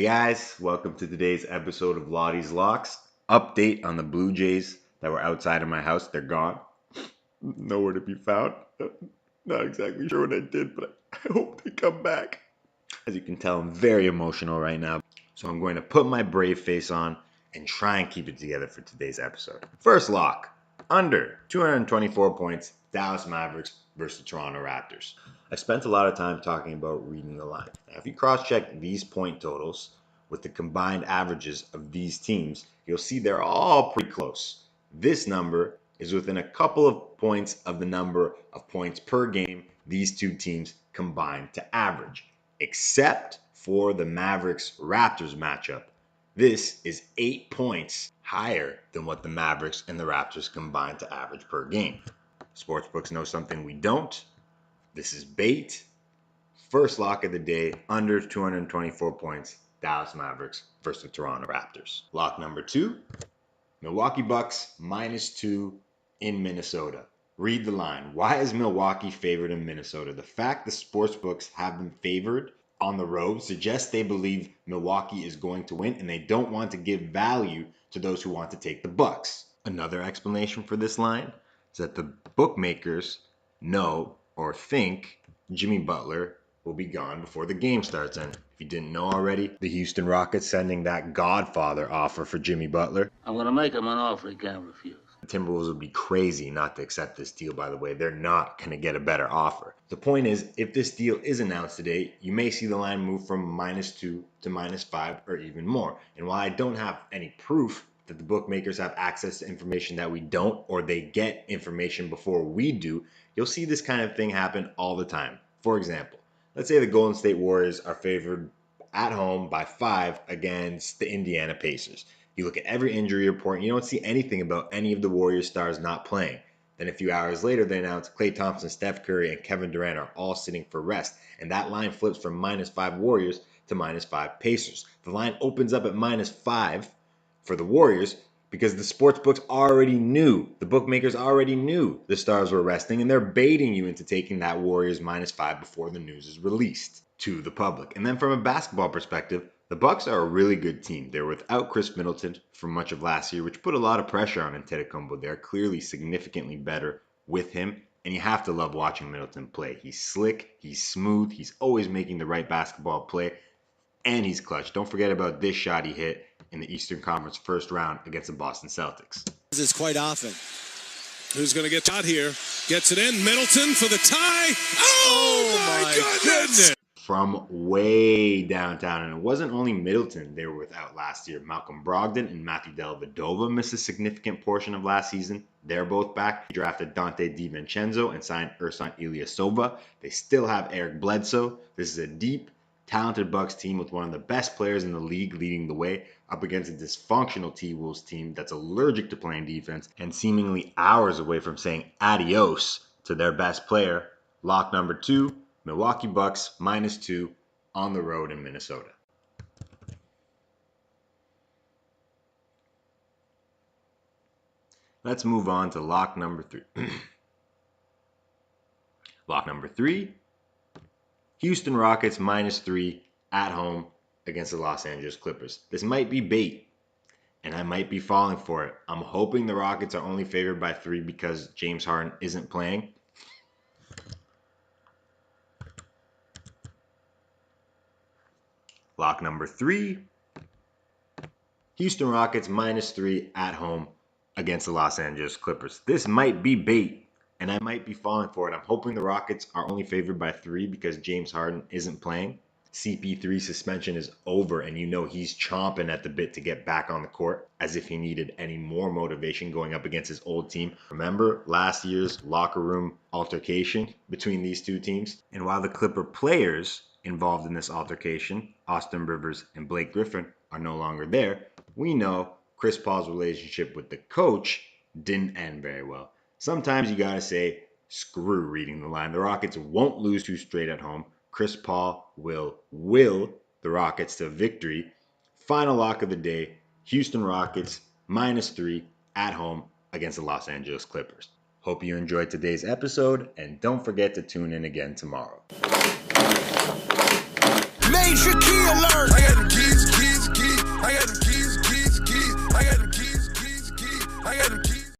guys, welcome to today's episode of Loddy's Locks. Update on the Blue Jays that were outside of my house. They're gone. Nowhere to be found. Not exactly sure what I did, but I hope they come back. As you can tell, I'm very emotional right now. So I'm going to put my brave face on and try and keep it together for today's episode. First lock, under 224 points, Dallas Mavericks versus Toronto Raptors. I spent a lot of time talking about reading the line. Now, if you cross-check these point totals with the combined averages of these teams, you'll see they're all pretty close. This number is within a couple of points of the number of points per game these two teams combined to average, except for the Mavericks-Raptors matchup. This is 8 points higher than what the Mavericks and the Raptors combined to average per game. Sportsbooks know something we don't. This is bait. First lock of the day, under 224 points, Dallas Mavericks versus the Toronto Raptors. Lock number 2, Milwaukee Bucks -2 in Minnesota. Read the line. Why is Milwaukee favored in Minnesota? The fact the sportsbooks have them favored on the road suggests they believe Milwaukee is going to win and they don't want to give value to those who want to take the Bucks. Another explanation for this line is that the bookmakers know or think Jimmy Butler will be gone before the game starts. And if you didn't know already, the Houston Rockets sending that Godfather offer for Jimmy Butler. I'm going to make him an offer he can't refuse. The Timberwolves would be crazy not to accept this deal, by the way. They're not going to get a better offer. The point is, if this deal is announced today, you may see the line move from -2 to -5 or even more. And while I don't have any proof that the bookmakers have access to information that we don't, or they get information before we do, you'll see this kind of thing happen all the time. For example, let's say the Golden State Warriors are favored at home by 5 against the Indiana Pacers. You look at every injury report and you don't see anything about any of the Warriors stars not playing. Then a few hours later, they announce Klay Thompson, Steph Curry, and Kevin Durant are all sitting for rest. And that line flips from -5 Warriors to -5 Pacers. The line opens up at -5 for the Warriors because the sportsbooks already knew, the bookmakers already knew the stars were resting, and they're baiting you into taking that Warriors -5 before the news is released to the public. And then from a basketball perspective, the Bucks are a really good team. They're without Chris Middleton for much of last year, which put a lot of pressure on Antetokounmpo. They're clearly significantly better with him, and you have to love watching Middleton play. He's slick, he's smooth, he's always making the right basketball play, and he's clutch. Don't forget about this shot he hit in the Eastern Conference first round against the Boston Celtics. This quite often. Who's going to get shot here? Gets it in. Middleton for the tie. Oh my goodness! From way downtown, and it wasn't only Middleton they were without last year. Malcolm Brogdon and Matthew Dellavedova missed a significant portion of last season. They're both back. They drafted Dante DiVincenzo and signed Ersan Ilyasova. They still have Eric Bledsoe. This is a deep, talented Bucks team with one of the best players in the league leading the way up against a dysfunctional T-Wolves team that's allergic to playing defense and seemingly hours away from saying adios to their best player. Lock number 2, Milwaukee Bucks -2 on the road in Minnesota. Let's move on to lock number 3. Lock number 3, Houston Rockets -3 at home against the Los Angeles Clippers. This might be bait, and I might be falling for it. I'm hoping the Rockets are only favored by 3 because James Harden isn't playing. Lock number 3, Houston Rockets -3 at home against the Los Angeles Clippers. This might be bait, and I might be falling for it. I'm hoping the Rockets are only favored by 3 because James Harden isn't playing. CP3 suspension is over, and you know he's chomping at the bit to get back on the court, as if he needed any more motivation going up against his old team. Remember last year's locker room altercation between these two teams? And while the Clipper players involved in this altercation, Austin Rivers and Blake Griffin, are no longer there, we know Chris Paul's relationship with the coach didn't end very well. Sometimes you gotta say, screw reading the line. The Rockets won't lose 2 straight at home. Chris Paul will the Rockets to victory. Final lock of the day, Houston Rockets -3 at home against the Los Angeles Clippers. Hope you enjoyed today's episode, and don't forget to tune in again tomorrow. Major key.